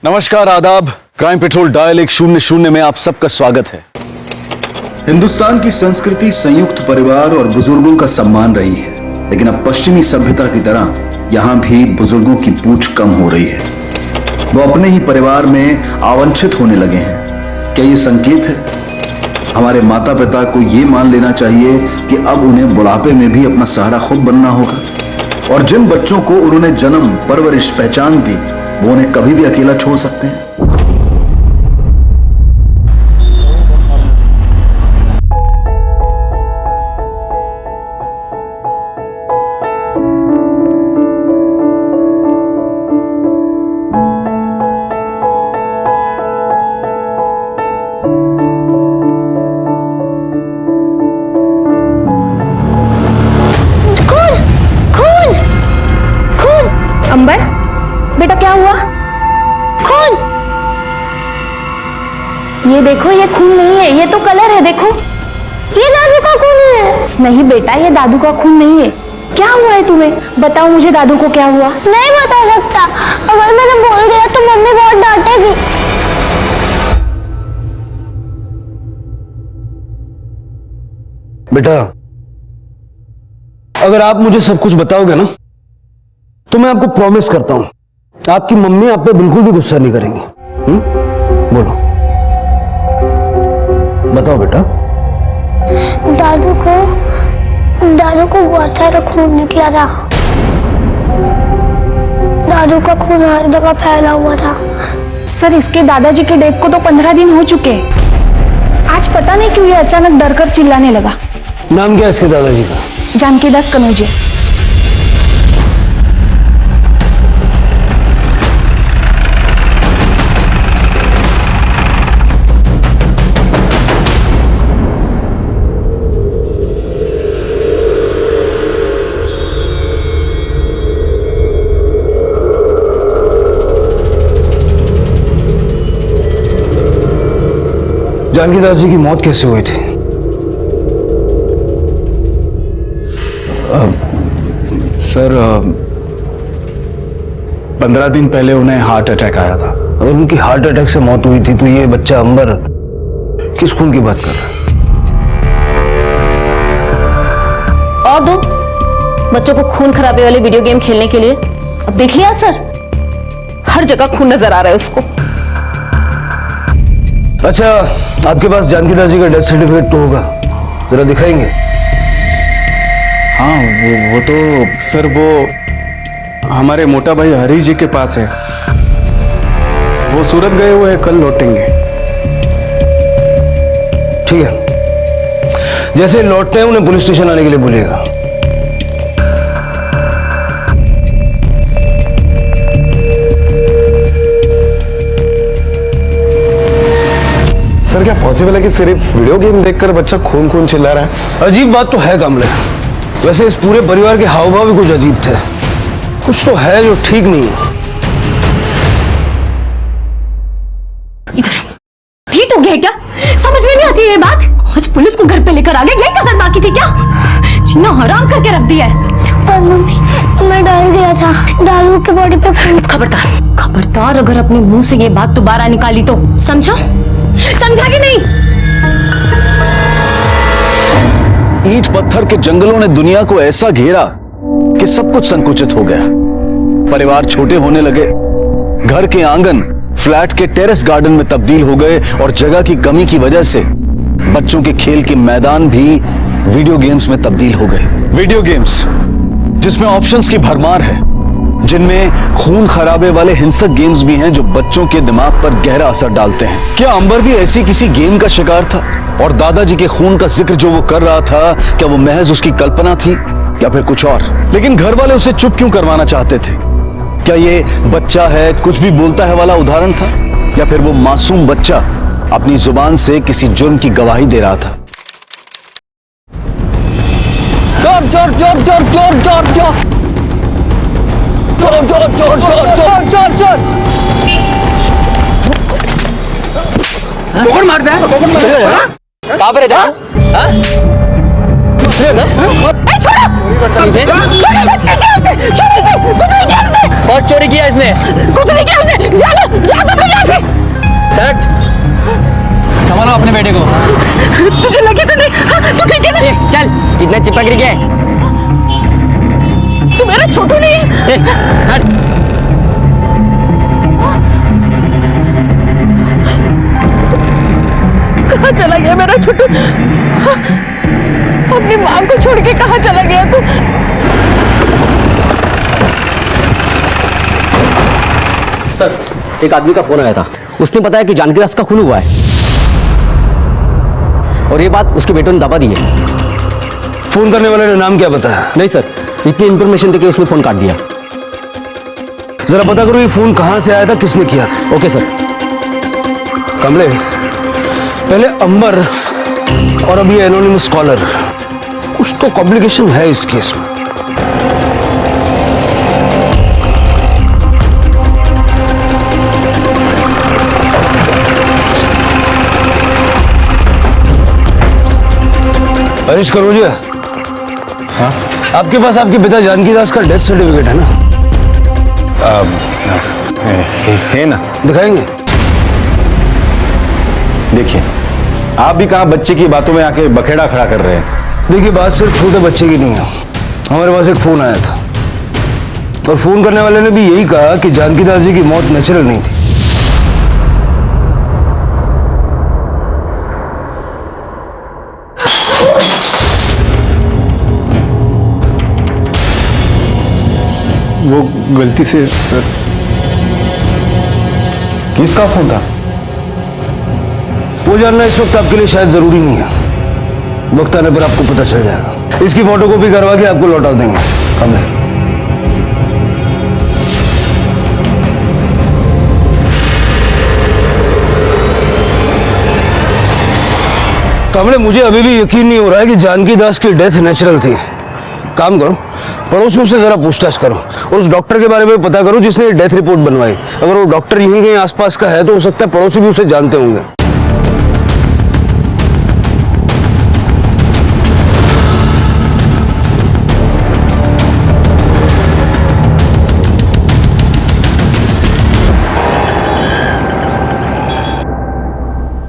नमस्कार, आदाब। Crime petrol dial 100 में आप सबका स्वागत है। हिंदुस्तान की संस्कृति संयुक्त परिवार और बुजुर्गों का सम्मान रही है, लेकिन अब पश्चिमी सभ्यता की तरह यहाँ भी बुजुर्गों की पूछ कम हो रही है। वो अपने ही परिवार में आवंछित होने लगे हैं। क्या ये संकेत है? हमारे माता पिता को ये मान लेना चाहिए कि अब उन्हें बुढ़ापे में भी अपना सहारा खुद बनना होगा, और जिन बच्चों को उन्होंने जन्म, परवरिश, पहचान दी, वो उन्हें कभी भी अकेला छोड़ सकते हैं। अंबर, बेटा क्या हुआ? खून। ये देखो, ये खून नहीं है, ये तो कलर है। देखो, ये दादू का खून है। नहीं बेटा, ये दादू का खून नहीं है। क्या हुआ है तुम्हें? बताओ मुझे, दादू को क्या हुआ? नहीं बता सकता। अगर मैंने बोल दिया तो मम्मी बहुत डांटेगी। बेटा, अगर आप मुझे सब कुछ बताओगे ना, तो मैं आपको प्रॉमिस करता हूं, आपकी मम्मी आप पे बिल्कुल भी गुस्सा नहीं करेंगी। बोलो, बताओ बेटा। दादू को बहुत सारा खून निकला था। दादू का खून हर जगह फैला हुआ था। सर, इसके दादाजी के डेथ को तो 15 दिन हो चुके हैं। आज पता नहीं क्यों ये अचानक डर कर चिल्लाने लगा। नाम क्या है इसके दादाजी का? जानकी दास कनौजिया। जानकी दास जी की मौत कैसे हुई थी? सर 15 दिन पहले उन्हें हार्ट अटैक आया था। अगर उनकी हार्ट अटैक से मौत हुई थी तो ये बच्चा अंबर किस खून की बात कर रहा है? और दो बच्चों को खून खराबे वाले वीडियो गेम खेलने के लिए। अब देख लिया सर, हर जगह खून नजर आ रहा है उसको। अच्छा, आपके पास जानकी दास जी का डेथ सर्टिफिकेट तो होगा, जरा दिखाएंगे? हाँ, वो तो सर वो हमारे मोटा भाई हरीश जी के पास है। वो सूरत गए हुए हैं, कल लौटेंगे। ठीक है, जैसे लौटते हैं उन्हें पुलिस स्टेशन आने के लिए बोलिएगा। सर, क्या पॉसिबल है कि सिर्फ वीडियो गेम देखकर बच्चा खून खून चिल्ला रहा है? अजीब बात तो है कमले। वैसे इस पूरे परिवार के हाव भाव भी कुछ अजीब थे। कुछ तो है जो ठीक नहीं है। ठीक हो गया क्या? समझ में नहीं आती है ये बात। आज पुलिस को घर पे लेकर आ गए, यही कसर बाकी थी क्या? जीना हराम करके रख दिया है। पर मम्मी, मैं डर गया था। दादू के बॉडी पे खून। खबरदार अगर अपने मुंह से ये बात दोबारा निकाली तो समझा कि नहीं? ईंट पत्थर के जंगलों ने दुनिया को ऐसा घेरा कि सब कुछ संकुचित हो गया। परिवार छोटे होने लगे, घर के आंगन फ्लैट के टेरेस गार्डन में तब्दील हो गए, और जगह की कमी की वजह से बच्चों के खेल के मैदान भी वीडियो गेम्स में तब्दील हो गए। वीडियो गेम्स जिसमें ऑप्शंस की भरमार है, जिनमें खून खराबे वाले हिंसक गेम्स भी हैं जो बच्चों के दिमाग पर गहरा असर डालते हैं। क्या अंबर भी ऐसी किसी गेम का शिकार था? और दादाजी के खून का जिक्र जो वो कर रहा था, क्या वो महज उसकी कल्पना थी या फिर कुछ और? लेकिन घर वाले उसे चुप क्यों करवाना चाहते थे? क्या ये बच्चा है, कुछ भी बोलता है वाला उदाहरण था, या फिर वो मासूम बच्चा अपनी जुबान से किसी जुर्म की गवाही दे रहा था? जोर जोर जोर जोर जोर जोर जोर कौन मारता है? कहाँ पर है? बहुत चोरी किया इसने। कुछ नहीं किया इसने। बेटे को। तुझे लगे तो नहीं? हाँ, तू ठीक है ना? चल, इतना चिपक रही है। तू मेरा छोटू नहीं है? हट। कहाँ चला गया मेरा छोटू? हाँ, अपनी माँ को छोड़ के कहाँ चला गया तू? सर, एक आदमी का फोन आया था। उसने बताया कि जानकी दास का खून हुआ है और ये बात उसके बेटे ने दबा दी है। फोन करने वाले ने नाम क्या बताया? नहीं सर, इतनी इंफॉर्मेशन देके उसने फोन काट दिया। जरा पता करो ये फोन कहां से आया था, किसने किया था। Okay sir. कमले, पहले अंबर और अब ये एनोनिमस कॉलर, कुछ तो कॉम्प्लिकेशन है इस केस में। हरीश करोजिया, हाँ, आपके पास आपके पिता जानकी दास का डेथ सर्टिफिकेट है ना? है ना? दिखाएंगे? देखिए, आप भी कहाँ बच्चे की बातों में आके बखेड़ा खड़ा कर रहे हैं। देखिए, बात सिर्फ छोटे बच्चे की नहीं है। हमारे पास एक फोन आया था और फोन करने वाले ने भी यही कहा कि जानकी दास जी की मौत नेचुरल नहीं थी। वो गलती से सर। किसका फोन था? वो जानना इस वक्त आपके लिए शायद जरूरी नहीं है। वक्त आने पर आपको पता चल जाएगा। इसकी फोटोकॉपी करवा के आपको लौटा देंगे। कमले, कमले, मुझे अभी भी यकीन नहीं हो रहा है कि जानकी दास की डेथ नेचुरल थी। काम करो, पड़ोसियों से जरा पूछताछ करो और उस डॉक्टर के बारे में पता करो जिसने डेथ रिपोर्ट बनवाई। अगर वो डॉक्टर यहीं कहीं आसपास का है तो हो सकता है पड़ोसी भी उसे जानते होंगे।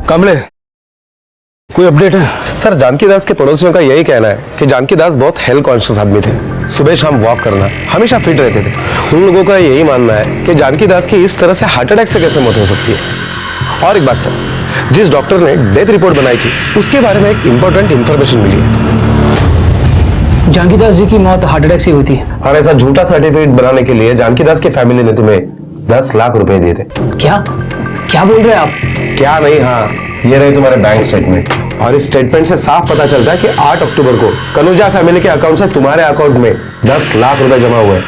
कमले, कोई अपडेट है? सर, जानकी दास के पड़ोसियों का यही कहना है कि जानकी दास बहुत हेल्थ कॉन्शियस आदमी थे। सुबह शाम वॉक करना, हमेशा फिट रहते थे। उन लोगों का यही मानना है कि जानकी दास की इस तरह से हार्ट अटैक से कैसे मौत हो सकती है। और एक बात सर, जिस डॉक्टर ने डेथ रिपोर्ट बनाई थी उसके बारे में एक इंपॉर्टेंट इंफॉर्मेशन मिली है। जानकी दास जी की मौत हार्ट अटैक से हुई थी। और ऐसा झूठा सर्टिफिकेट बनाने के लिए जानकी दास की फैमिली ने तुम्हें 10 लाख रुपए दिए थे। क्या क्या बोल रहे हैं आप? क्या नहीं, हाँ, ये रहे तुम्हारे बैंक स्टेटमेंट। और इस स्टेटमेंट से साफ पता चलता है कि 8 अक्टूबर को कनूजा फैमिली के अकाउंट से तुम्हारे अकाउंट में 10 लाख रुपए जमा हुए।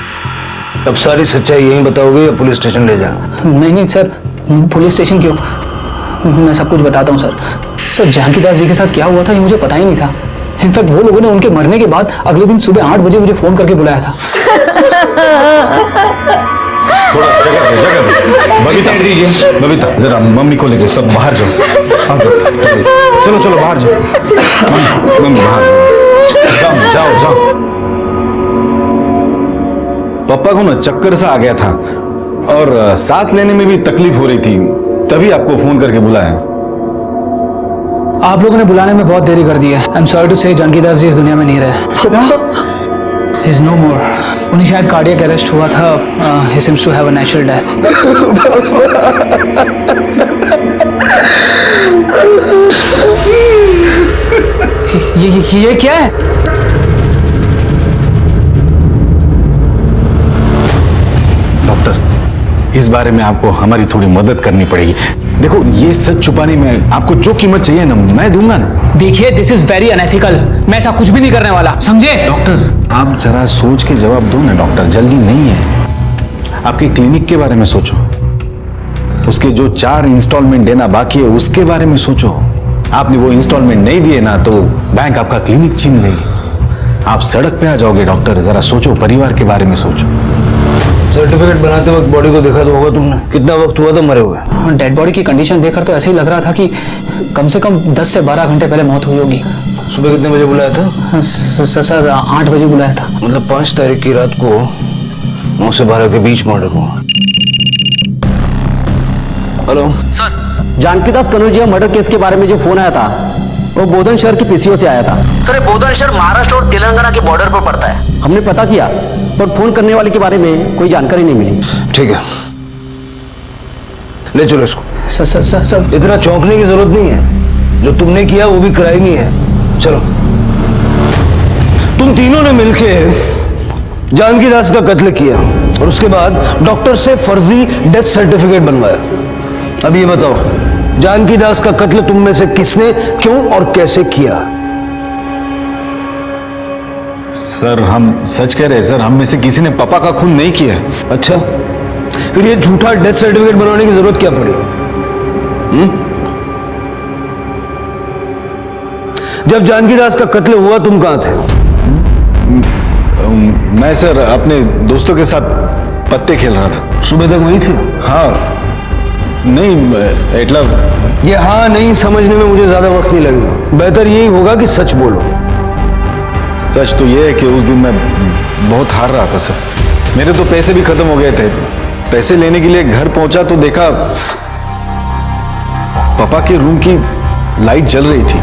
अब सारी सच्चाई यहीं बताओगे या पुलिस स्टेशन ले जाओ? नहीं सर, पुलिस स्टेशन क्यों? मैं सब कुछ बताता हूँ सर। सर, जानकी दास जी के साथ क्या हुआ था ये मुझे पता ही नहीं था। इनफैक्ट वो लोगों ने उनके मरने के बाद अगले दिन सुबह 8 बजे मुझे फोन करके बुलाया था। बबीता, जरा मम्मी को लेके सब बाहर जाओ। चलो चलो बाहर जाओ। मम्मी बाहर जाओ जाओ। पापा को ना चक्कर सा आ गया था और सांस लेने में भी तकलीफ हो रही थी, तभी आपको फोन करके बुलाया। आप लोगों ने बुलाने में बहुत देरी कर दी है। आई एम सॉरी टू से, जानकी दास जी इस दुनिया में नहीं रहे। He's no more. उन्हें शायद कार्डियक अरेस्ट हुआ था। He seems to have a natural death. ये क्या है? डॉक्टर, इस बारे में आपको हमारी थोड़ी मदद करनी पड़ेगी। देखो, ये सच छुपाने में आपको जो कीमत चाहिए ना, मैं दूंगा ना। देखिए, दिस इज वेरी अनएथिकल। मैं ऐसा कुछ भी नहीं करने वाला, समझे? डॉक्टर, आप जरा सोच के जवाब दो ना डॉक्टर, जल्दी नहीं है। आपके क्लिनिक के बारे में सोचो, उसके जो 4 इंस्टॉलमेंट देना बाकी है उसके बारे में सोचो। आपने वो इंस्टॉलमेंट नहीं दिए ना तो बैंक आपका क्लिनिक छीन लेगी, आप सड़क पे आ जाओगे। डॉक्टर, जरा सोचो, परिवार के बारे में सोचो। सर्टिफिकेट बनाते वक्त बॉडी को देखा तो होगा तुमने? कितना वक्त हुआ था मरे हुए? डेड बॉडी की कंडीशन देखकर तो ऐसे ही लग रहा था कि कम से कम 10 से 12 घंटे पहले मौत हुई होगी। सुबह कितने बजे बुलाया था? सर 8 बजे बुलाया था। मतलब 5 तारीख की रात को 9 से 12 के बीच मर्डर हुआ। हेलो सर, जानकी दास कनौजिया मर्डर केस के बारे में जो फोन आया था वो बोधन शहर के पीसीओ से आया था। सर, ये बोधन शहर महाराष्ट्र और तेलंगाना के बॉर्डर पर पड़ता है। हमने पता किया पर फोन करने वाले के बारे में कोई जानकारी नहीं मिली। ठीक है, ले चलो इसको। सर इतना चौंकने की जरूरत नहीं है, जो तुमने किया वो भी क्राइम ही है। चलो। तुम तीनों ने मिलकर जानकी दास का कत्ल किया और उसके बाद डॉक्टर से फर्जी डेथ सर्टिफिकेट बनवाया। अब ये बताओ, जानकी दास का कत्ल तुम में से किसने, क्यों और कैसे किया? सर हम सच कह रहे हैं सर, हम में से किसी ने पापा का खून नहीं किया। अच्छा, फिर ये झूठा डेथ सर्टिफिकेट बनवाने की जरूरत क्या पड़ी? जब जानकी दास का कत्ल हुआ तुम कहां थे? मैं सर अपने दोस्तों के साथ पत्ते खेल रहा था। सुबह तक वही थे? हाँ नहीं एटला ये हाँ नहीं समझने में मुझे ज्यादा वक्त नहीं लगेगा। बेहतर यही होगा कि सच बोलो। सच तो ये है कि उस दिन मैं बहुत हार रहा था सर। मेरे तो पैसे भी खत्म हो गए थे। पैसे लेने के लिए घर पहुंचा तो देखा पापा के रूम की लाइट जल रही थी।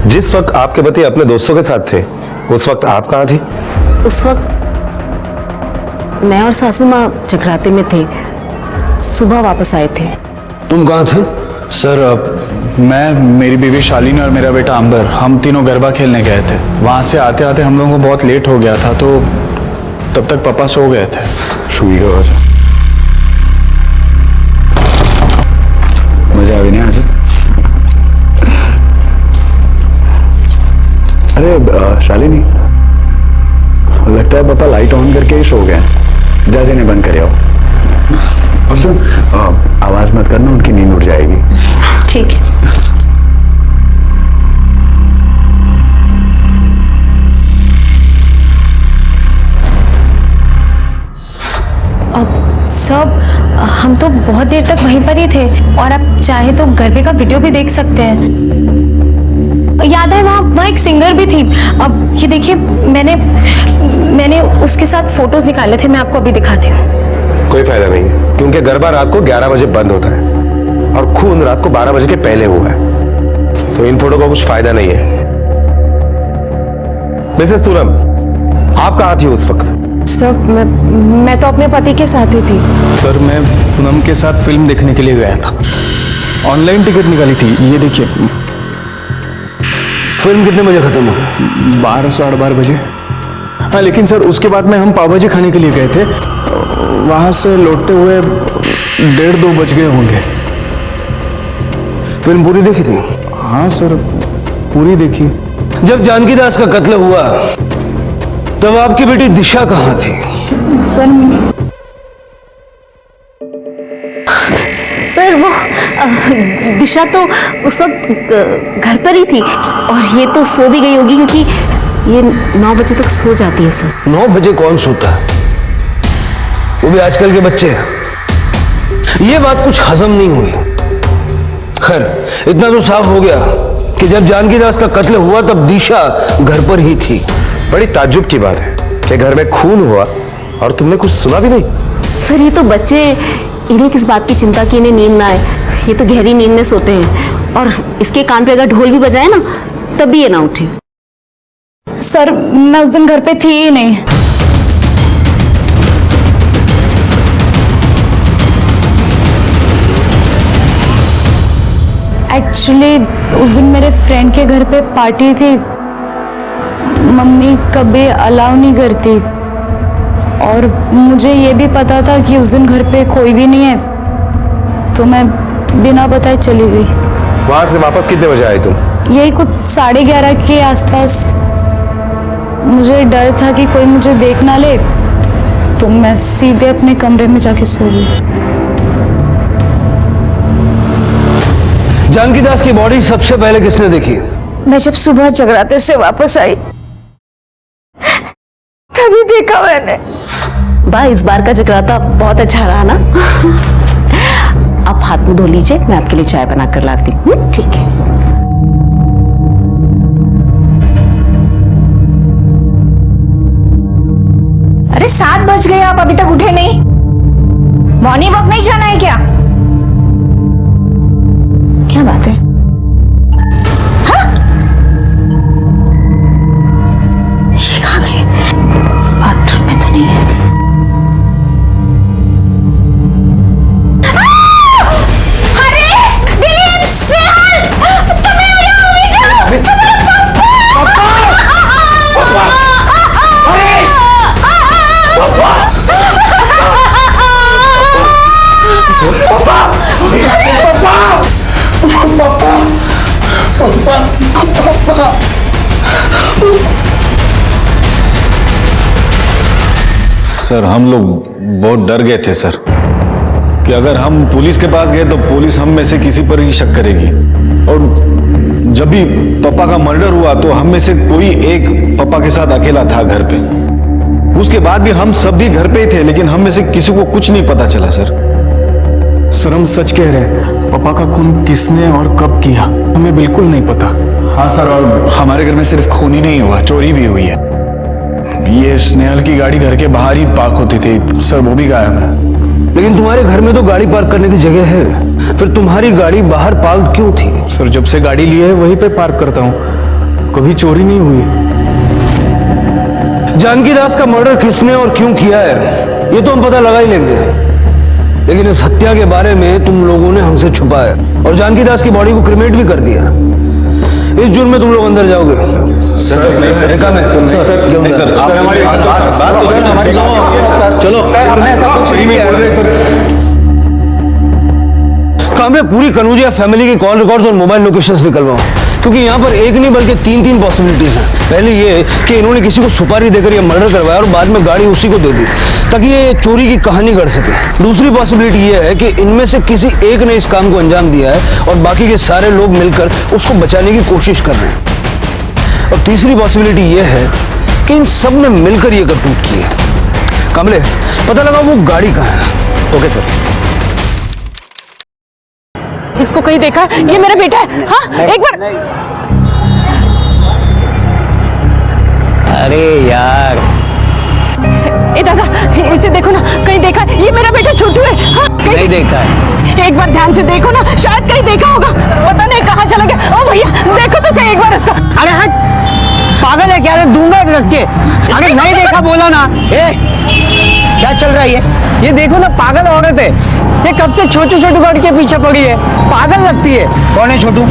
जिस वक्त आपके पति अपने दोस्तों के साथ थे उस वक्त आप कहां थी? उस वक्त मैं और सासू माँ जगराते में थे, सुबह वापस आए थे। तुम कहां थे? सर मैं, मेरी बीवी शालिनी और मेरा बेटा अंबर, हम तीनों गरबा खेलने गए थे। वहां से आते आते हम लोगों को बहुत लेट हो गया था, तो तब तक पापा सो गए थे। शुई का वजह मजा आ गई नहीं आज? अरे शालिनी, लगता है पापा लाइट ऑन करके ही सो गए। जा जिन्हें बंद करे आओ। और सुन, आवाज मत करना, उनकी नींद उड़ जाएगी। ठीक है। अब सब हम तो बहुत देर तक वहीं पर ही थे और आप चाहे तो गरबे का वीडियो भी देख सकते हैं। याद है वहाँ एक सिंगर भी थी। अब ये देखिए, मैंने उसके साथ फोटोज निकाले थे, मैं आपको अभी दिखाती हूँ। कोई फायदा नहीं है, क्योंकि गरबा रात को 11 बजे बंद होता है और खून रात को 12 बजे के पहले हुआ है, तो इन फोटो का कुछ फायदा नहीं है। मिसेस पूनम, आप कहां थी उस वक्त? सर मैं तो अपने पति के साथ ही थी। सर मैं पूनम के साथ फिल्म देखने के लिए गया था। ऑनलाइन टिकट निकाली थी, ये देखिए। फिल्म कितने बजे खत्म हुई? 12 साढ़े 12 बजे। हाँ लेकिन सर उसके बाद में हम पाव भाजी खाने के लिए गए थे, वहां से लौटते हुए 1:30-2 बज गए होंगे। फिल्म पूरी देखी थी? हाँ सर पूरी देखी। जब जानकी दास का कत्ल हुआ तब आपकी बेटी दिशा कहाँ थी? सर वो दिशा तो उस वक्त घर पर ही थी और ये तो सो भी गई होगी, क्योंकि ये 9 बजे तक सो जाती है सर। 9 बजे कौन सोता है? वो भी आजकल के बच्चे। ये बात कुछ हजम नहीं हुई। खैर इतना तो साफ हो गया कि जब जानकी दास का कत्ल हुआ तब दिशा घर पर ही थी। बड़ी ताज्जुब की बात है कि घर में खून हुआ और तुमने कुछ सुना भी नहीं। सर ये तो बच्चे, इन्हें किस बात की चिंता की इन्हें नींद ना आए। ये तो गहरी नींद में सोते हैं और इसके कान पे अगर ढोल भी बजाए ना तब भी ये ना उठे। सर मैं उस दिन घर पे थी ही नहीं। एक्चुअली उस दिन मेरे फ्रेंड के घर पे पार्टी थी। मम्मी कभी अलाउ नहीं करती और मुझे ये भी पता था कि उस दिन घर पे कोई भी नहीं है, तो मैं बिना बताए चली गई। वहां से वापस कितने बजे आई तुम? यही कुछ 11:30 के आसपास। मुझे डर था कि कोई मुझे देख ना ले, तो मैं सीधे अपने कमरे में जाके सो गई। जानकी दास की बॉडी सबसे पहले किसने देखी? मैं जब सुबह जगराते से वापस आई तभी देखा मैंने। बा इस बार का जगराता बहुत अच्छा रहा ना। आप हाथ मुंह धो लीजिए, मैं आपके लिए चाय बना कर लाती हूँ। ठीक है। अरे 7 बजे बज गए, आप अभी तक उठे नहीं? मॉर्निंग वॉक नहीं जाना है क्या? क्या बात है? हाँ? ये कहाँ गए? बाथरूम में तो नहीं है। हरीश, दिलीप, स्नेहल, तुम्हें यहाँ अभी जाओ। सर हम लोग बहुत डर गए थे सर कि अगर हम पुलिस के पास गए तो पुलिस हम में से किसी पर ही शक करेगी। और जब भी पापा का मर्डर हुआ तो हम में से कोई एक पापा के साथ अकेला था घर पे। उसके बाद भी हम सब भी घर पे ही थे, लेकिन हम में से किसी को कुछ नहीं पता चला सर। सर हम सच कह रहे हैं, पापा का खून किसने और कब किया हमें बिल्कुल नहीं पता। हाँ सर, और हमारे घर में सिर्फ खून ही नहीं हुआ, चोरी भी हुई है। ये स्नेहल की गाड़ी घर के बाहर ही पार्क होती थी सर, वो भी गायब है। लेकिन तुम्हारे घर में तो गाड़ी पार्क करने की जगह है, फिर तुम्हारी गाड़ी बाहर पार्क क्यों थी? सर जब से गाड़ी ली है वहीं पे पार्क करता हूँ, कभी चोरी नहीं हुई। जानकी दास का मर्डर किसने और क्यों किया है ये तो हम पता लगा ही लेंगे, लेकिन इस हत्या के बारे में तुम लोगों ने हमसे छुपाया और जानकी दास की बॉडी को क्रिमेट भी कर दिया। इस जुर्म में तुम लोग अंदर जाओगे। काम है पूरी कनौजिया फैमिली की कॉल रिकॉर्ड्स और मोबाइल लोकेशंस निकलवाओ, क्योंकि यहाँ पर एक नहीं बल्कि तीन पॉसिबिलिटीज हैं। पहले ये कि इन्होंने किसी को सुपारी देकर ये मर्डर करवाया और बाद में गाड़ी उसी को दे दी ताकि ये चोरी की कहानी कर सके। दूसरी पॉसिबिलिटी ये है कि इनमें से किसी एक ने इस काम को अंजाम दिया है और बाकी के सारे लोग मिलकर उसको बचाने की कोशिश कर रहे हैं। और तीसरी पॉसिबिलिटी ये है कि इन सब ने मिलकर ये करतूत की है। कामले, पता लगा वो गाड़ी कहाँ है। Okay sir. इसको कहीं देखा? ये मेरा बेटा है। हाँ, एक बार। अरे यार, ए दादा, इसे देखो ना, कहीं देखा? ये मेरा बेटा छोटू है। हाँ, नहीं देखा है। एक बार ध्यान से देखो ना, शायद कहीं देखा होगा, पता नहीं कहाँ चला गया। ओ भैया देखो तो सही एक बार उसको। अरे हट, पागल है क्या? दूंगा रख के। अरे नहीं देखा बोला ना। क्या चल रहा है ये देखो ना, पागल औरत है ये, कब से छोटू गाड़ी के पीछे पड़ी है, पागल लगती है। कौन है छोटू?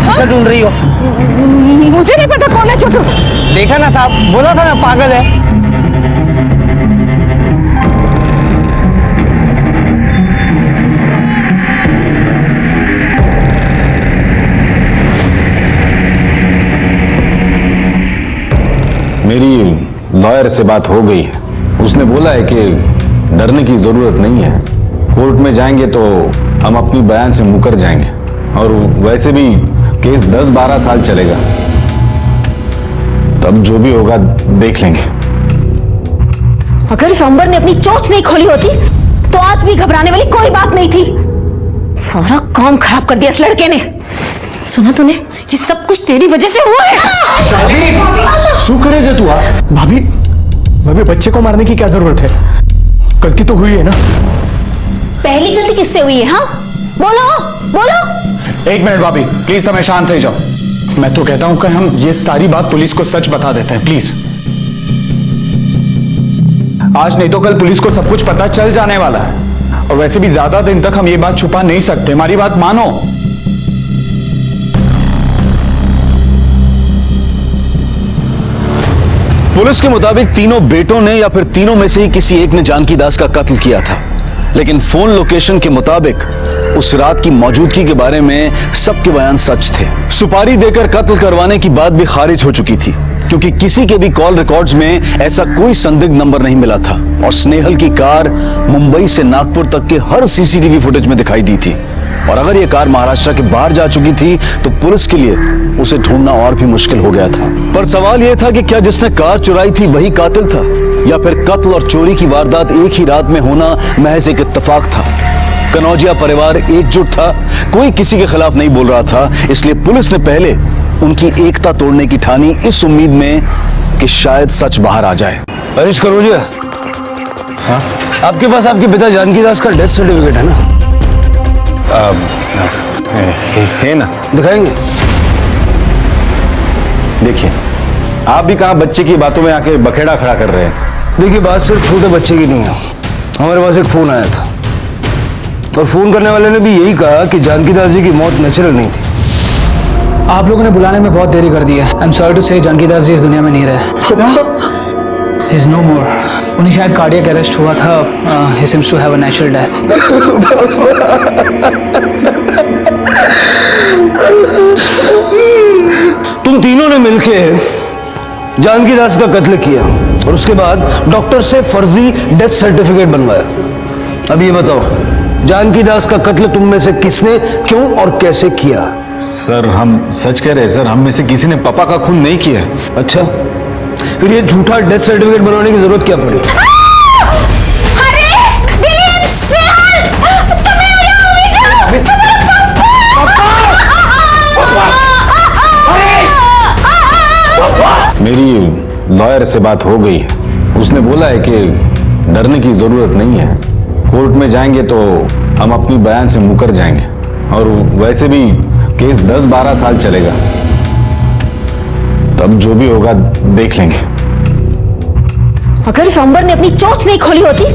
क्या ढूंढ रही हो? मुझे नहीं पता कौन है छोटू। देखा ना साहब, बोला था ना पागल है। मेरी लॉयर से बात हो गई है, उसने बोला है कि डरने की जरूरत नहीं है। कोर्ट में जाएंगे तो हम अपनी बयान से मुकर जाएंगे और वैसे भी केस 10-12 साल चलेगा, तब जो भी होगा देख लेंगे। अगर सांबर ने अपनी चोंच नहीं खोली होती तो आज भी घबराने वाली कोई बात नहीं थी। सारा काम खराब कर दिया इस लड़के ने। सुना तूने? ये सब कुछ तेरी वजह से हुआ है। शुक्र है तू। भाभी, बच्चे को मारने की क्या जरूरत है? गलती तो हुई है ना। पहली गलती किससे हुई है? हाँ बोलो। एक मिनट भाभी, प्लीज समय शांत हो जाओ। मैं तो कहता हूं कि हम ये सारी बात पुलिस को सच बता देते हैं, प्लीज। आज नहीं तो कल पुलिस को सब कुछ पता चल जाने वाला है, और वैसे भी ज्यादा दिन तक हम ये बात छुपा नहीं सकते। हमारी बात मानो। पुलिस के मुताबिक तीनों बेटों ने या फिर तीनों में से ही किसी एक ने जानकी दास का कत्ल किया था, लेकिन फोन लोकेशन के मुताबिक उस रात की मौजूदगी के बारे में सबके बयान सच थे। सुपारी देकर कत्ल करवाने की बात भी खारिज हो चुकी थी, क्योंकि किसी के भी कॉल रिकॉर्ड्स में ऐसा कोई संदिग्ध नंबर नहीं मिला था और स्नेहल की कार मुंबई से नागपुर तक के हर सीसीटीवी फुटेज में दिखाई दी थी। और अगर ये कार महाराष्ट्र के बाहर जा चुकी थी तो पुलिस के लिए उसे ढूंढना और भी मुश्किल हो गया था। पर सवाल यह था कि क्या जिसने कार चुराई थी वही कातिल था, या फिर कत्ल और चोरी की वारदात एक ही रात में होना महज एक इत्तेफाक था। कनौजिया परिवार एकजुट था, कोई किसी के खिलाफ नहीं बोल रहा था, इसलिए पुलिस ने पहले उनकी एकता तोड़ने की ठानी, इस उम्मीद में कि शायद सच बाहर आ जाए। हरीश कनौजिया, हाँ? आपके पास आपके पिता जानकी दास का डेथ सर्टिफिकेट है ना? है ना? दिखाएंगे? देखिए, आप भी कहाँ बच्चे की बातों में आके बखेड़ा खड़ा कर रहे हैं। देखिए, बात सिर्फ छोटे बच्चे की नहीं है। हमारे पास एक फोन आया था और फोन करने वाले ने भी यही कहा कि जानकी दास जी की मौत नेचुरल नहीं थी। आप लोगों ने बुलाने में बहुत देरी कर दी है। आई एम सॉरी टू से जानकी दास जी इस दुनिया में नहीं रहे। He is no more. उन्हें शायद कार्डियक अरेस्ट हुआ था। He seems to have a natural death. तुम तीनों ने मिलके जानकी दास का कत्ल किया और उसके बाद डॉक्टर से फर्जी डेथ सर्टिफिकेट बनवाया। अब ये बताओ, जानकी दास का कत्ल तुम में से किसने, क्यों और कैसे किया? सर, हम सच कह रहे हैं सर, हम में से किसी ने पापा का खून नहीं किया। अच्छा, फिर ये झूठा डेथ सर्टिफिकेट बनवाने की जरूरत क्या पड़ी? मेरी लॉयर से बात हो गई है। उसने बोला है कि डरने की जरूरत नहीं है। कोर्ट में जाएंगे तो हम अपनी बयान से मुकर जाएंगे और वैसे भी केस 10-12 साल चलेगा। तब जो भी होगा देख लेंगे। अगर सांबर ने अपनी चोंच नहीं खोली होती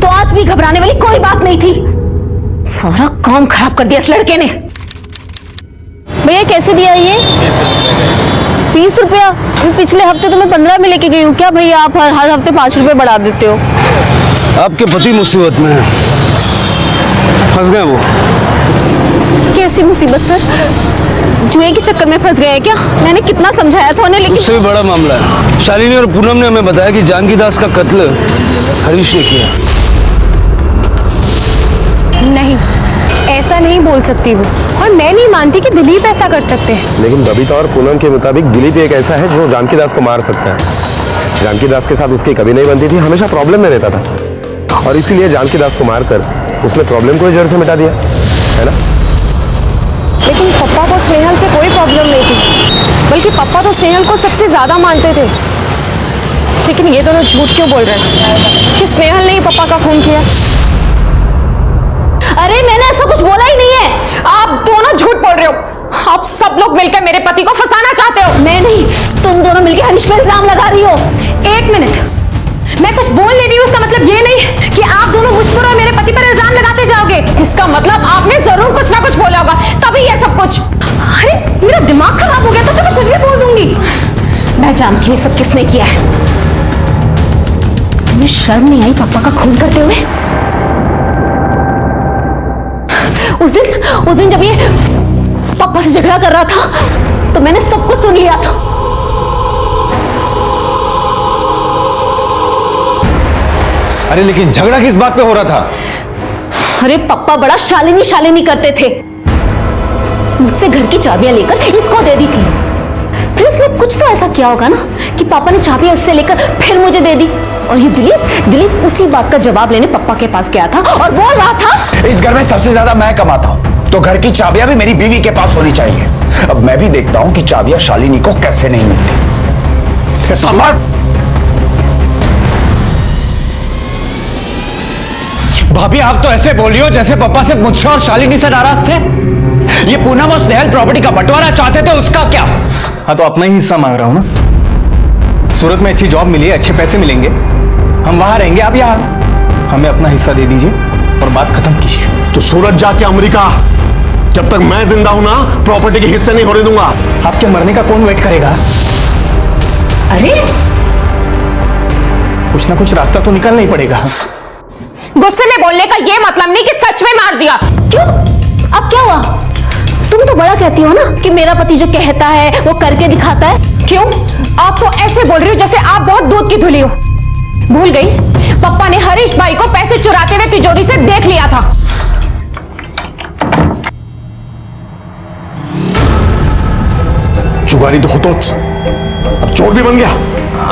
तो आज भी घबराने वाली कोई बात नहीं थी। सारा काम खराब कर दिया इस लड़के ने। भैया कैसे दिया ये? 20 रुपया? पिछले हफ्ते तो मैं 15 में लेके गई हूँ। क्या भैया आप हर हफ्ते 5 रुपए बढ़ा देते हो? आपके पति मुसीबत में है, फंस गए वो। कैसी मुसीबत सर? जुए के चक्कर में फंस गए हैं क्या? मैंने कितना समझाया था उन्हें, लेकिन उससे भी बड़ा मामला है। शालिनी और पूनम ने हमें बताया कि जानकी दास का कत्ल हरीश ने किया। नहीं, ऐसा नहीं बोल सकती वो, और मैं नहीं मानती कि दिलीप ऐसा कर सकते हैं। लेकिन बबीता और पूनम के मुताबिक दिलीप एक ऐसा है जो जानकी दास को मार सकता है। जानकी दास के साथ उसकी कभी नहीं बनती थी, हमेशा प्रॉब्लम में रहता था और इसीलिए जानकी दास को मारकर उसने प्रॉब्लम को जड़ से मिटा दिया, है ना? लेकिन पप्पा को स्नेहल से कोई प्रॉब्लम नहीं थी, बल्कि पप्पा तो स्नेहल को सबसे ज्यादा मानते थे। लेकिन ये दोनों झूठ क्यों बोल रहे हैं कि स्नेहल ने ही पप्पा का खून किया? अरे मैंने ऐसा कुछ बोला ही नहीं है। आप दोनों झूठ बोल रहे हो। आप सब लोग मिलकर मेरे पति को फंसाना चाहते हो। मैं नहीं, तुम दोनों मिलकर हरीश पे इल्जाम लगा रही हो। एक मिनट, मैं कुछ बोल ले रही हूँ, इसका मतलब ये नहीं कि आप दोनों मुझ पर और मेरे पति पर इल्जाम लगाते जाओगे। इसका मतलब आपने जरूर कुछ ना कुछ बोला होगा, तभी ये सब कुछ। अरे मेरा दिमाग खराब हो गया था तो मैं कुछ भी बोल दूंगी। मैं जानती हूँ सब किसने किया है। तुम्हें शर्म नहीं आई पापा का खून करते हुए? उस दिन जब ये पापा से झगड़ा कर रहा था तो मैंने सब कुछ सुन लिया था। अरे लेकिन झगड़ा किस बात पे हो रहा था? अरे पापा बड़ा शालिनी शालिनी करते थे। मुझसे घर की चाबियां लेकर इसको दे दी थी। फिर इसने कुछ तो ऐसा किया होगा ना कि पापा ने चाबियां इससे लेकर फिर मुझे दे दी। और ये दिलीप उसी बात का जवाब लेने पापा के पास गया था और बोल रहा था, इस घर में सबसे ज्यादा मैं कमाता हूं तो घर की चाबियां भी मेरी बीवी के पास होनी चाहिए। अब मैं भी देखता हूं कि चाबियां शालिनी को कैसे नहीं मिलती। संभाल। भाभी, आप तो ऐसे बोल रही हो जैसे पापा से मुझसे और शालिनी से नाराज थे। ये पूनम और स्नेहल प्रॉपर्टी का बंटवारा चाहते थे, उसका क्या? हाँ, तो अपना ही हिस्सा मांग रहा हूं ना। सूरत में अच्छी जॉब मिली है, अच्छे पैसे मिलेंगे, हम वहां रहेंगे, आप यहाँ हमें अपना हिस्सा दे दीजिए और बात खत्म कीजिए। तो सूरत जाके अमेरिका, जब तक मैं जिंदा हूं ना प्रॉपर्टी के हिस्से नहीं होने दूंगा। आपके मरने का कौन वेट करेगा? अरे कुछ ना कुछ रास्ता तो निकालना ही पड़ेगा। गुस्से में बोलने का ये मतलब नहीं कि सच में मार दिया। क्यों? अब क्या हुआ? तुम तो बड़ा कहती हो ना कि मेरा पति जो कहता है वो करके दिखाता है। क्यों? आप तो ऐसे बोल रही हो जैसे आप बहुत दूध की धुली हो। भूल गई, पप्पा ने हरीश भाई को पैसे चुराते हुए तिजोरी से देख लिया था। जुगारी तो होतोच, अब चोर भी बन गया।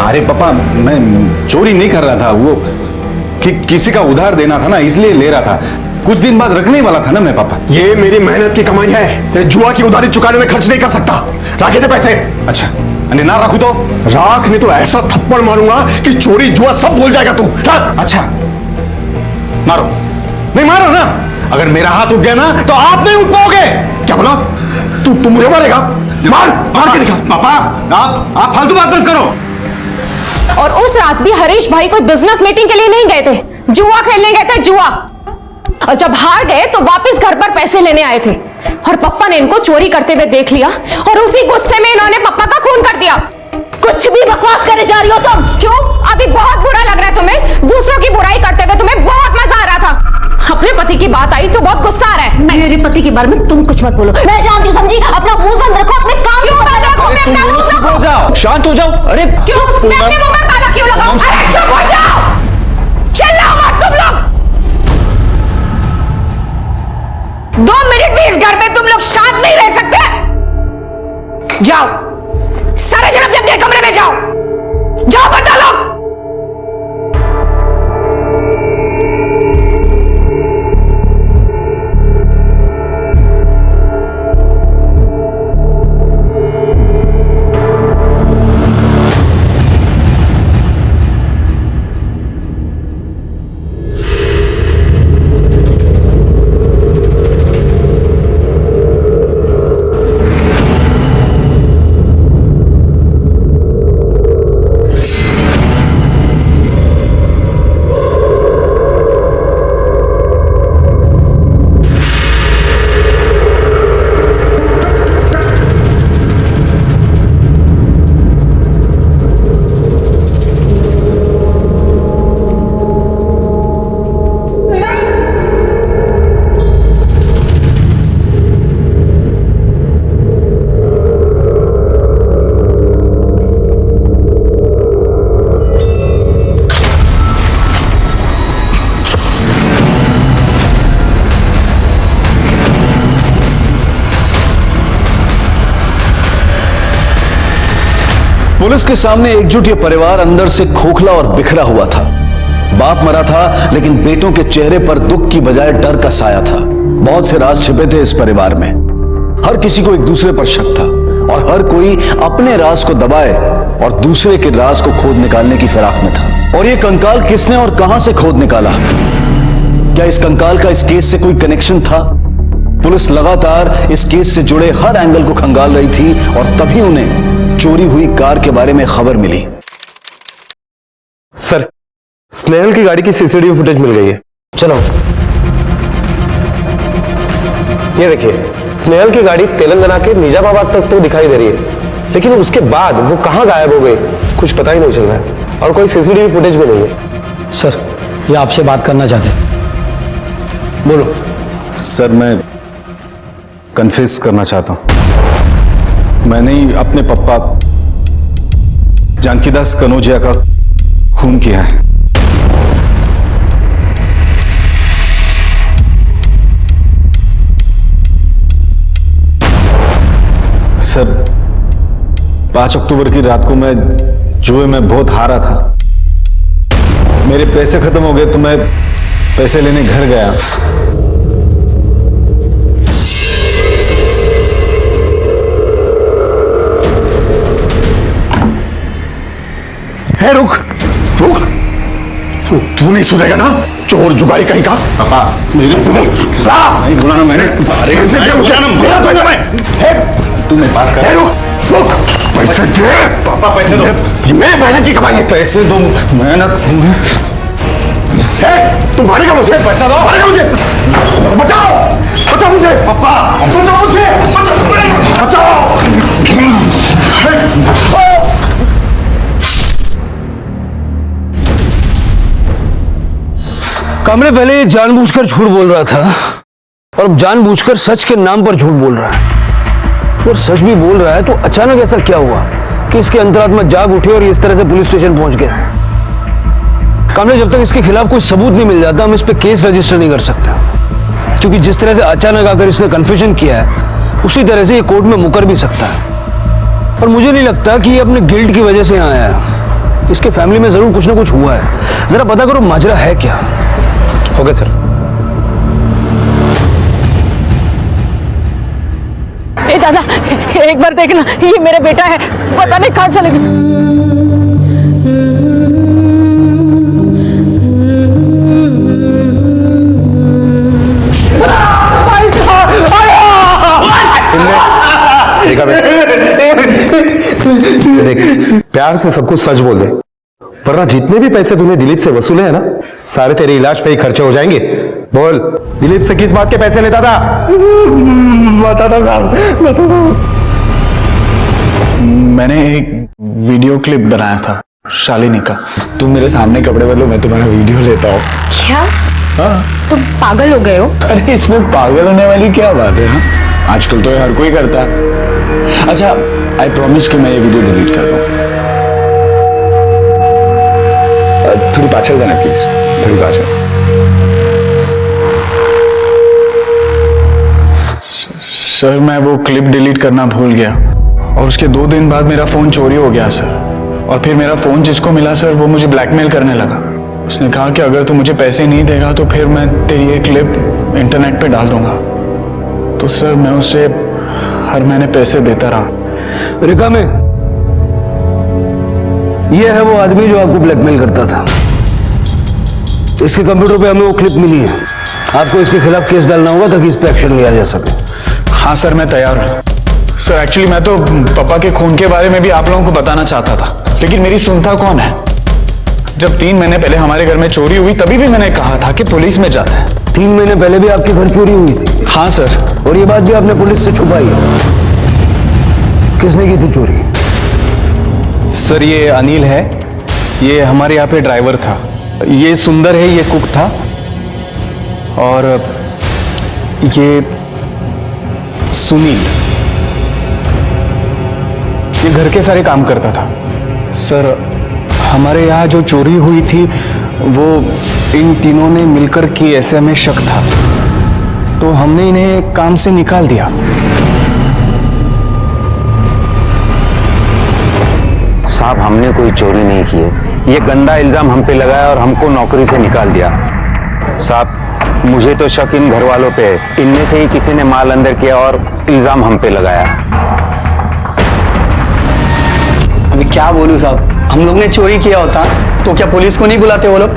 अरे पापा, मैं चोरी नहीं कर रहा था, वो किसी का उधार देना था ना, इसलिए ले रहा था। कुछ दिन बाद रखने वाला था ना मैं पापा। ये मेरी मेहनत की कमाई है, जुआ की उधारी चुकाने में खर्च नहीं कर सकता। रखे थे पैसे। अच्छा ना रखू तो राख, नहीं तो ऐसा थप्पड़ मारूंगा कि चोरी जुआ सब भूल जाएगा तू। रख। अच्छा मारो, नहीं मारो ना। अगर मेरा हाथ उठ गया ना तो आप नहीं उठ पाओगे। क्या बोला? तू मुझे मारेगा? मार मार के दिखा। पापा आप फालतू बात मत करो। और उस रात भी हरीश भाई कोई बिजनेस मीटिंग के लिए नहीं गए थे, जुआ खेलने गए थे, जुआ। और जब हार गए तो वापस घर पर पैसे लेने आए थे और पप्पा ने इनको चोरी करते हुए देख लिया और उसी गुस्से में इन्होंने पप्पा का खून कर दिया। कुछ भी बकवास करे जा रही हो तुम। क्यों? अभी बहुत बुरा लग रहा है तुम्हें? दूसरों की बुराई करते हुए तुम्हें बहुत मजा आ रहा था। अपने पति की बात आई तो बहुत गुस्सा आ रहा है। मेरे पति के बारे में तुम कुछ मत बोलो। मैं जानती हूँ समझी, अपना मुंह बंद रखो, अपने काम क्यों बंद रखो? चुप हो जाओ, शांत हो जाओ। अरे क्यों? मैं अपने मुंह पर ताला क्यों लगाऊं? अरे चुप हो जाओ, चिल्लाओ मत तुम लोग। 2 मिनट भी इस घर में तुम लोग शांत नहीं रह सकते। जाओ सारे जन अपने अपने कमरे में जाओ, जाओ बता लो। पुलिस के सामने एकजुट ये परिवार अंदर से खोखला और बिखरा हुआ था। बाप मरा था लेकिन बेटों के चेहरे पर दुख की बजाय डर का साया था। बहुत से राज छिपे थे इस परिवार में। हर किसी को एक दूसरे पर शक था और हर कोई अपने राज को दबाए और दूसरे के राज को खोद निकालने की फिराक में था। और ये कंकाल किसने और कहां से खोद निकाला? क्या इस कंकाल का इस केस से कोई कनेक्शन था? पुलिस लगातार इस केस से जुड़े हर एंगल को खंगाल रही थी और तभी उन्हें चोरी हुई कार के बारे में खबर मिली। सर, स्नेहल की गाड़ी की सीसीटीवी फुटेज मिल गई है। चलो ये देखिए, स्नेहल की गाड़ी तेलंगाना के निजामाबाद तक तो दिखाई दे रही है, लेकिन उसके बाद वो कहां गायब हो गई कुछ पता ही नहीं चल रहा है और कोई सीसीटीवी फुटेज भी नहीं है। सर, ये आपसे बात करना चाहते हैं। बोलो। सर, मैं कन्फेस करना चाहता हूं। मैंने ही अपने पप्पा जानकीदास कनौजिया का खून किया है। सर, 5 अक्टूबर की रात को मैं जुए में बहुत हारा था। मेरे पैसे खत्म हो गए तो मैं पैसे लेने घर गया। है, रुक रुक, तू नहीं सुनेगा ना, चोर जुगाड़ी कहीं का। पापा मेरे से नहीं बोला ना मैंने। अरे से क्या मुझे मेरा पैसा मैं तू नहीं बात कर। रुक रुक, पैसे दे पापा, पैसे दो। मैं मेहनत ही कमाई है। पैसे दो, मेहनत। तुम मारेगा मुझे? पैसा दो, मारेगा मुझे। बचाओ बचाओ मुझे पापा, बचाओ मुझे, बचाओ। कमरे पहले ये जानबूझकर झूठ बोल रहा था और अब जानबूझकर सच के नाम पर झूठ बोल रहा है। और सच भी बोल रहा है तो अचानक ऐसा क्या हुआ कि इसके अंतरात्मा जाग उठे और इस तरह से पुलिस स्टेशन पहुंच गए? कमरे, जब तक इसके खिलाफ कोई सबूत नहीं मिल जाता हम इस पे केस रजिस्टर नहीं कर सकते, क्योंकि जिस तरह से अचानक आकर इसने कन्फेशन किया है उसी तरह से ये कोर्ट में मुकर भी सकता है। और मुझे नहीं लगता कि ये अपने गिल्ट की वजह से यहाँ आया है। इसके फैमिली में जरूर कुछ ना कुछ हुआ है। जरा पता करो माजरा है क्या। Okay sir. ए दादा, एक बार देखना, ये मेरा बेटा है, पता नहीं कहाँ चले देख, प्यार से सब कुछ सच बोल दे, वरना जितने भी पैसे तूने दिलीप से वसूले हैं ना, सारे तेरे इलाज पे ही खर्चे हो जाएंगे। बोल, दिलीप से किस बात के पैसे लेता था? बताता साहब, बताता। मैंने एक वीडियो क्लिप बनाया था शालिनी का। तुम मेरे सामने कपड़े बदलो, मैं तुम्हारा वीडियो लेता हूँ। क्या? हाँ। तुम पागल हो गए हो? अरे इसमें पागल होने वाली क्या बात है? हाँ? आजकल तो हर कोई करता है। अच्छा, आई प्रॉमिस कि मैं ये वीडियो डिलीट कर दूँ। थोड़ी पाछल जाना प्लीज, थोड़ी पाछल। सर, मैं वो क्लिप डिलीट करना भूल गया और उसके 2 दिन बाद मेरा फोन चोरी हो गया सर। और फिर मेरा फोन जिसको मिला सर, वो मुझे ब्लैकमेल करने लगा। उसने कहा कि अगर तू मुझे पैसे नहीं देगा तो फिर मैं तेरी ये क्लिप इंटरनेट पे डाल दूंगा। तो सर मैं उसे हर महीने पैसे देता रहा। रेखा में ये है वो आदमी जो आपको ब्लैकमेल करता था। इसके कंप्यूटर पे हमें वो क्लिप मिली है। आपको इसके खिलाफ केस डालना होगा ताकि इस पे एक्शन लिया जा सके। हाँ सर, मैं तैयार हूँ। सर एक्चुअली मैं तो पापा के खून के बारे में भी आप लोगों को बताना चाहता था, लेकिन मेरी सुनता कौन है। जब 3 महीने पहले हमारे घर में चोरी हुई तभी भी मैंने कहा था कि पुलिस में जाते हैं। 3 महीने पहले भी आपके घर चोरी हुई थी? हाँ सर। और ये बात भी आपने पुलिस से छुपाई? किसने की थी चोरी? सर ये अनिल है, ये हमारे यहाँ पे ड्राइवर था। ये सुंदर है, ये कुक था। और ये सुनील, ये घर के सारे काम करता था। सर हमारे यहाँ जो चोरी हुई थी वो इन तीनों ने मिलकर की, ऐसे हमें शक था, तो हमने इन्हें काम से निकाल दिया। साहब, हमने कोई चोरी नहीं की है। ये गंदा इल्जाम हम पे लगाया और हमको नौकरी से निकाल दिया। साहब, मुझे तो शक इन घर वालों पे है। इनमें से ही किसी ने माल अंदर किया और इल्जाम हम पे लगाया। अभी क्या बोलूं साहब, हम लोग ने चोरी किया होता तो क्या पुलिस को नहीं बुलाते वो लोग?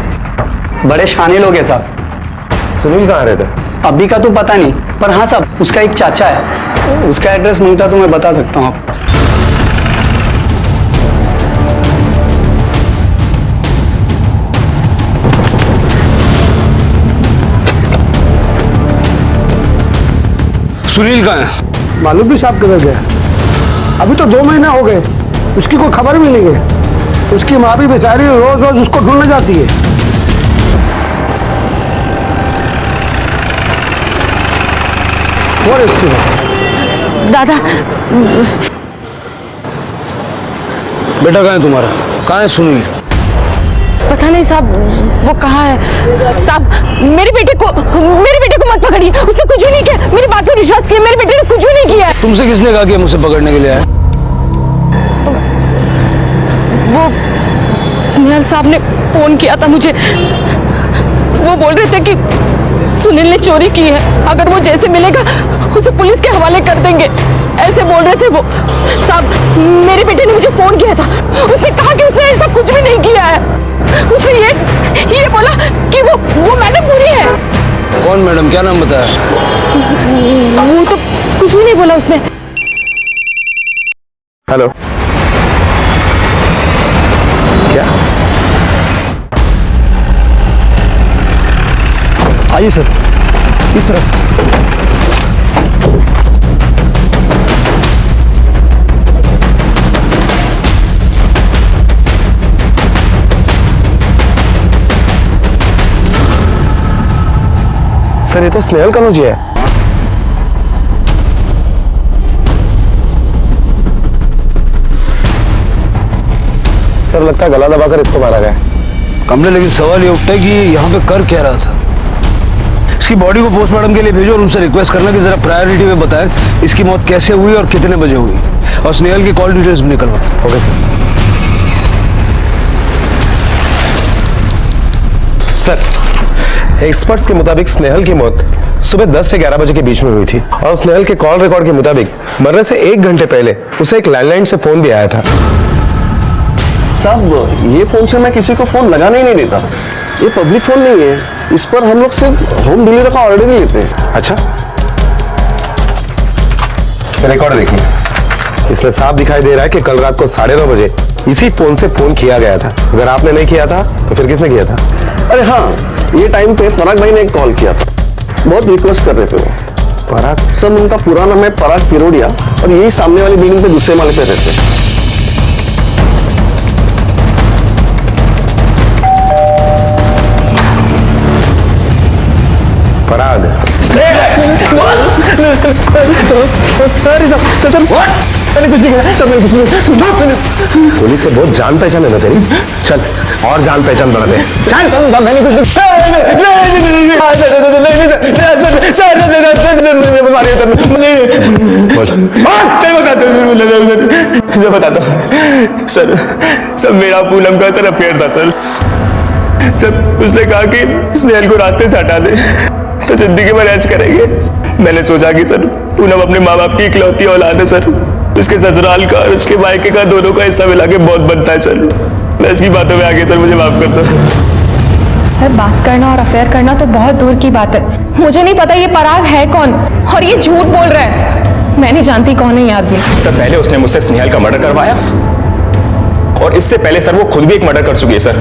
बड़े शाने लोग हैं साहब। सुनील कहाँ रहता? अभी का तो पता नहीं, पर हाँ साहब, उसका एक चाचा है, उसका एड्रेस मांगता तो मैं बता सकता हूँ आपको। सुनील कहाँ है? मालूम भी साहब किधर गया? अभी तो 2 महीने हो गए, उसकी कोई खबर भी नहीं है। उसकी माँ भी बेचारी रोज रोज उसको ढूंढने जाती है। और इसकी दादा, बेटा कहाँ है तुम्हारा? कहाँ है सुनील? पता नहीं साहब, वो कहाँ है। साहब मेरे बेटे को मत पकड़िए, उसने कुछ भी नहीं किया। मेरी बात पर विश्वास किया, मेरे बेटे ने कुछ भी नहीं किया है। तुमसे किसने कहा कि मुझसे पकड़ने के लिए आए? वो स्नेहल साहब ने फोन किया था मुझे। वो बोल रहे थे कि सुनील ने चोरी की है, अगर वो जैसे मिलेगा उसे पुलिस के हवाले कर देंगे, ऐसे बोल रहे थे वो। साहब मेरे बेटे ने मुझे फोन किया था, उसने कहा कि उसने ऐसा कुछ भी नहीं किया है। उसने ये बोला कि वो मैडम पूरी है। कौन मैडम? क्या नाम बताया? वो तो कुछ भी नहीं बोला उसने। हेलो, क्या? आइए सर, इस तरफ। सर ये तो स्नेहल कनौजी है। सर लगता है गला दबाकर इसको मारा गया। कमरे, लेकिन सवाल ये उठता है कि यहाँ पे कर क्या रहा था? इसकी बॉडी को पोस्टमार्टम के लिए भेजो और उनसे रिक्वेस्ट करना कि जरा प्रायोरिटी में बताएं इसकी मौत कैसे हुई और कितने बजे हुई, और स्नेहल की कॉल डिटेल्स भी निकलवा। Okay sir. एक्सपर्ट्स के मुताबिक स्नेहल की मौत सुबह 10 से 11 बजे के बीच में हुई थी और स्नेहल के कॉल रिकॉर्ड के मुताबिक मरने से 1 घंटे पहले उसे एक लैंडलाइन से फोन भी आया था। साहब ये फोन से मैं किसी को फोन लगाने ही नहीं देता। ये पब्लिक फोन नहीं है, इस पर हम लोग सिर्फ होम डिलीवरी का ऑर्डर ही लेते हैं। अच्छा, रिकॉर्ड देखिए, इसमें साफ दिखाई दे रहा है कि कल रात को 9:30 बजे इसी फोन से फोन किया गया था। अगर आपने नहीं किया था तो फिर किसने किया था? अरे हाँ, ये टाइम पे पराग भाई ने एक कॉल किया था, बहुत रिक्वेस्ट कर रहे थे वो। पराग? सर उनका पूरा नाम है पराग पिरोडिया और यही सामने वाली बिल्डिंग पे दूसरे माले पे रहते हैं। पराग? पुलिस से बहुत जान पहचान है ना तेरी। चल और जान पहचान बढ़ा दे। चल मैंने कुछ बताता हूँ सर मेरा पूनम का सर अफेयर था सर उसने कहा कि स्नेहल को रास्ते से हटा दे तो जिंदगी भर ऐश करेंगे। मैंने सोचा कि सर पूनम अपने माँ बाप की इकलौती औलाद है सर, उसके ससुराल का और उसके मायके का दोनों का हिस्सा मिला के बहुत बनता है सर। मैं इसकी बातों में आगे सर मुझे माफ कर दो। सर बात करना और अफेयर करना तो बहुत दूर की बात है। मुझे नहीं पता ये पराग है कौन और ये झूठ बोल रहा है। मैं नहीं जानती कौन है ये आदमी। सर पहले उसने मुझसे स्नेहल का मर्डर करवाया और इससे पहले सर वो खुद भी एक मर्डर कर चुकी है सर।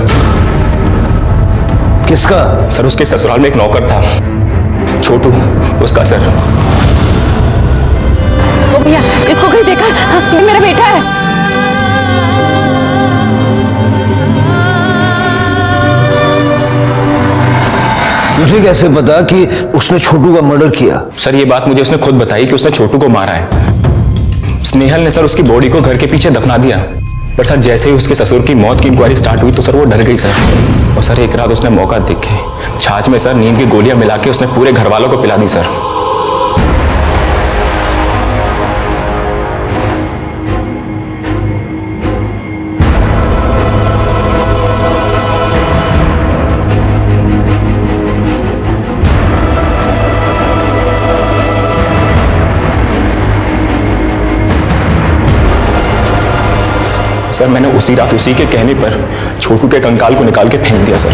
किसका? सर उसके ससुराल में एक नौकर था, छोटू, उसका सर। ओ भैया इसको कहीं देखा? ये मेरा बेटा है। मुझे कैसे पता कि उसने छोटू का मर्डर किया? सर ये बात मुझे उसने खुद बताई कि उसने छोटू को मारा है। स्नेहल ने सर उसकी बॉडी को घर के पीछे दफना दिया, पर सर जैसे ही उसके ससुर की मौत की इंक्वायरी स्टार्ट हुई तो सर वो डर गई सर। और सर एक रात उसने मौका देख के छाछ में सर नींद की गोलियां मिला के उसने पूरे घर वालों को पिला दी सर। सर मैंने उसी रात उसी के कहने पर छोटू के कंकाल को निकाल के फेंक दिया सर।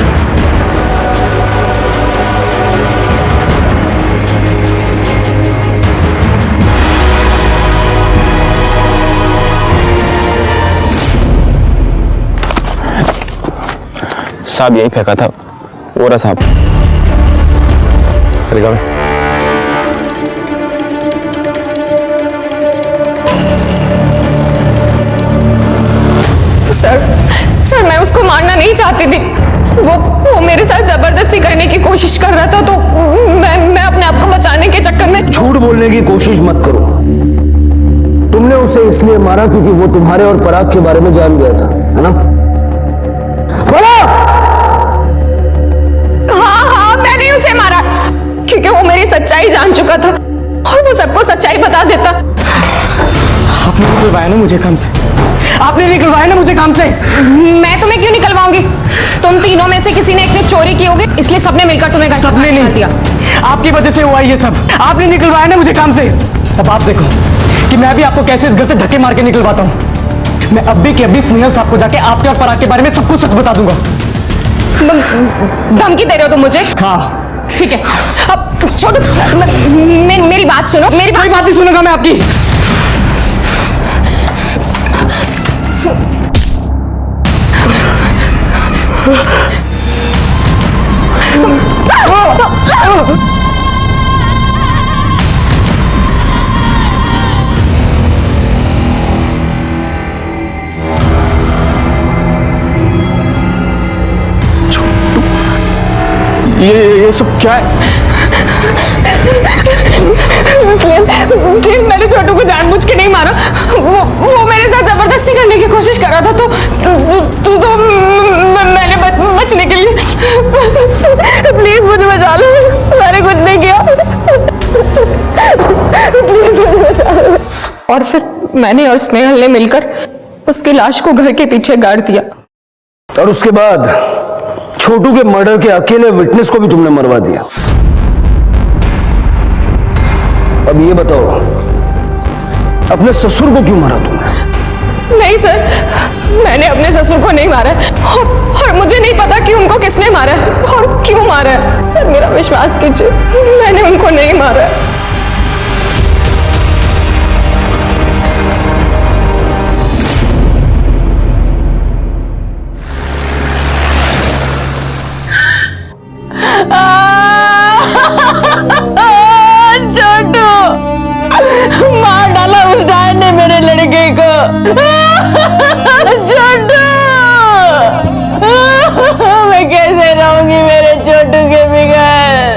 साहब यही फेंका था, वो रहा साहब। सर मैं उसको मारना नहीं चाहती थी। वो मेरे साथ जबरदस्ती करने की कोशिश कर रहा था तो मैं अपने आप को बचाने के चक्कर में। झूठ बोलने की कोशिश मत करो। तुमने उसे इसलिए मारा क्योंकि वो तुम्हारे और पराग के बारे में जान गया था, है ना? हाँ मैंने उसे मारा क्योंकि वो मेरी सच्चाई जान चुका था और वो सबको सच्चाई बता देता। आपने निकलवाया ना मुझे काम से, आपने निकलवाया ना मुझे काम से। मैं तुम्हें क्यों निकलवाऊंगी? तुम तीनों में से किसी ने एक ने चोरी की होगी, इसलिए सबने मिलकर तुम्हें घर से बाहर निकाल दिया। आपकी वजह से हुआ ये सब। आपने निकलवाया ना मुझे काम से। अब आप देखो कि मैं भी आपको कैसे इस घर से धक्के मार के निकलवाता हूँ। मैं अब भी के अभी स्नेहल साहब को जाके आपके और पराग के बारे में सब कुछ सच बता दूंगा। धमकी दे रहे हो तुम मुझे? हाँ ठीक है, अब छोड़ो, मेरी बात सुनो। मेरी बात ही सुनूंगा मैं आपकी। ये सब क्या है? मैंने छोटू को जानबूझ के नहीं मारा। वो मेरे साथ जबरदस्ती करने की कोशिश कर रहा था तो मैंने बचने के लिए। प्लीज मुझे बचा लो, मैंने कुछ नहीं किया। प्लीज मुझे बचा लो। और फिर मैंने और स्नेहल ने मिलकर उसकी लाश को घर के पीछे गाड़ दिया। और उसके बाद छोटू के मर्डर के अकेले विटनेस को भी तुमने मरवा दिया। अब ये बताओ, अपने ससुर को क्यों मारा तुमने? नहीं सर, मैंने अपने ससुर को नहीं मारा और मुझे नहीं पता कि उनको किसने मारा और क्यों मारा। सर मेरा विश्वास कीजिए, मैंने उनको नहीं मारा। छोटू, मार डाला उस डायन ने मेरे लड़के को। छोटू, मैं कैसे रहूंगी मेरे छोटू के बगैर।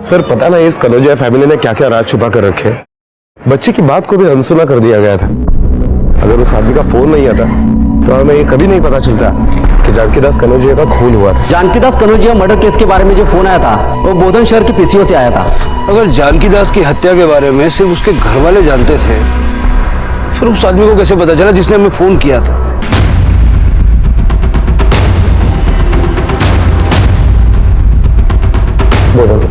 सर पता ना इस कनौजिया फैमिली ने क्या क्या राज छुपा कर रखे हैं। बच्चे की बात को भी अनसुना कर दिया गया था। अगर उस आदमी का फोन नहीं आता तो हमें ये कभी नहीं पता चलता कि जानकी दास कनौजिया का खून हुआ था। जानकी दास कनौजिया मर्डर केस के बारे में जो फोन आया था वो बोधन शहर के पीसीओ से आया था। अगर जानकी दास की हत्या के बारे में सिर्फ उसके घर वाले जानते थे, फिर उस आदमी को कैसे पता चला जिसने हमें फोन किया था? बोधन,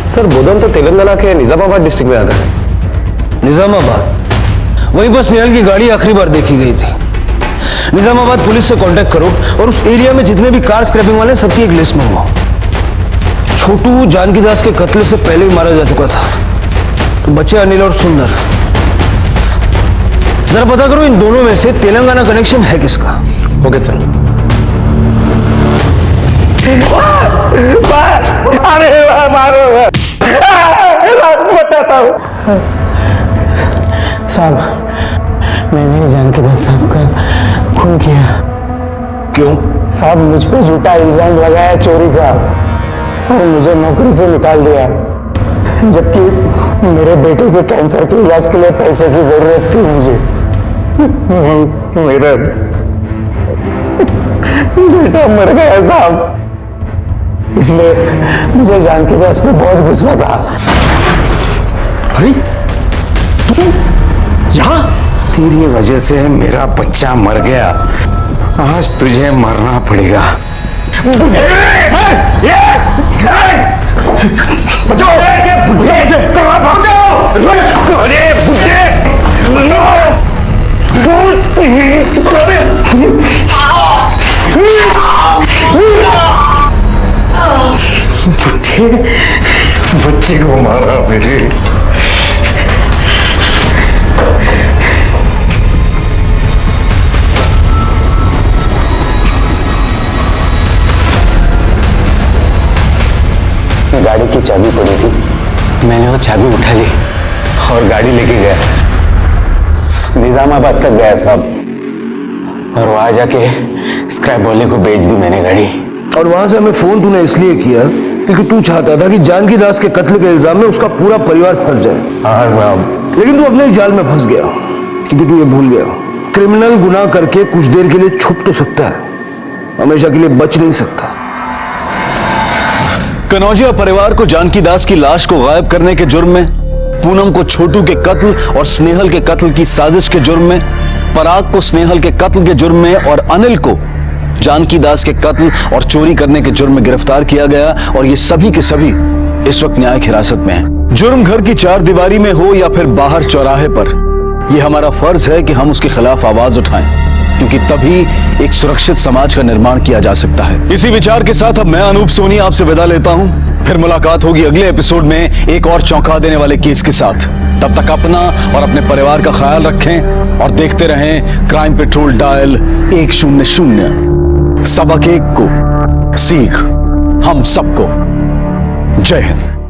सर बोधन तो तेलंगाना के निजामाबाद डिस्ट्रिक्ट में आता है। निजामाबाद? वहीं पर स्नेहल की गाड़ी आखिरी बार देखी गई थी। निजामाबाद पुलिस से कांटेक्ट करो और उस एरिया में जितने भी कार स्क्रैपिंग वाले सबकी एक लिस्ट मंगवाओ। छोटू जानकी दास के कत्ल से पहले ही मारा जा चुका था, तो बच्चे अनिल और सुंदर। जरा पता करो इन दोनों में से तेलंगाना कनेक्शन है किसका। Okay sir. अरे मारो, बताता हूँ साहब, मैंने जानकी दास साहब का खून किया। क्यों? साहब मुझ पे झूठा इल्जाम लगाया चोरी का और मुझे नौकरी से निकाल दिया, जबकि मेरे बेटे के कैंसर के इलाज के लिए पैसे की जरूरत थी मुझे। मेरा बेटा मर गया साहब, इसलिए मुझे जानकी दास पे बहुत गुस्सा था। अरे तू यहाँ? तेरी वजह से मेरा बच्चा मर गया, आज तुझे मरना पड़ेगा। बचाओ, अरे बुड्ढे बच्चे को मारा मेरे। गाड़ी की चाबी पड़ी थी, मैंने वो चाबी उठा ली और गाड़ी लेके गया, निजामाबाद तक गया साहब, और वहां जाके स्क्रैप वाले को बेच दी मैंने गाड़ी। और वहां से हमें फोन तूने इसलिए किया क्योंकि तू चाहता था कि जानकी दास के कत्ल के इल्जाम में उसका पूरा परिवार फंस जाए। हाँ साहब। लेकिन तू अपने ही जाल में फंस गया, क्योंकि तू ये भूल गया, क्रिमिनल गुनाह करके कुछ देर के लिए छुप तो सकता है, हमेशा के लिए बच नहीं सकता। कनौजिया परिवार को जानकी दास की लाश को गायब करने के जुर्म में, पूनम को छोटू के कत्ल और स्नेहल के कत्ल की साजिश के जुर्म में, पराग को स्नेहल के कत्ल के जुर्म में और अनिल को जानकी दास के कत्ल और चोरी करने के जुर्म में गिरफ्तार किया गया। और ये सभी के सभी इस वक्त न्यायिक हिरासत में हैं। जुर्म घर की चार दीवारी में हो या फिर बाहर चौराहे पर, यह हमारा फर्ज है कि हम उसके खिलाफ आवाज उठाएं, क्योंकि तभी एक सुरक्षित समाज का निर्माण किया जा सकता है। इसी विचार के साथ अब मैं अनूप सोनी आपसे विदा लेता हूं। फिर मुलाकात होगी अगले एपिसोड में एक और चौंका देने वाले केस के साथ। तब तक अपना और अपने परिवार का ख्याल रखें और देखते रहें क्राइम पेट्रोल डायल 100। सबक एक को सीख हम सबको। जय हिंद।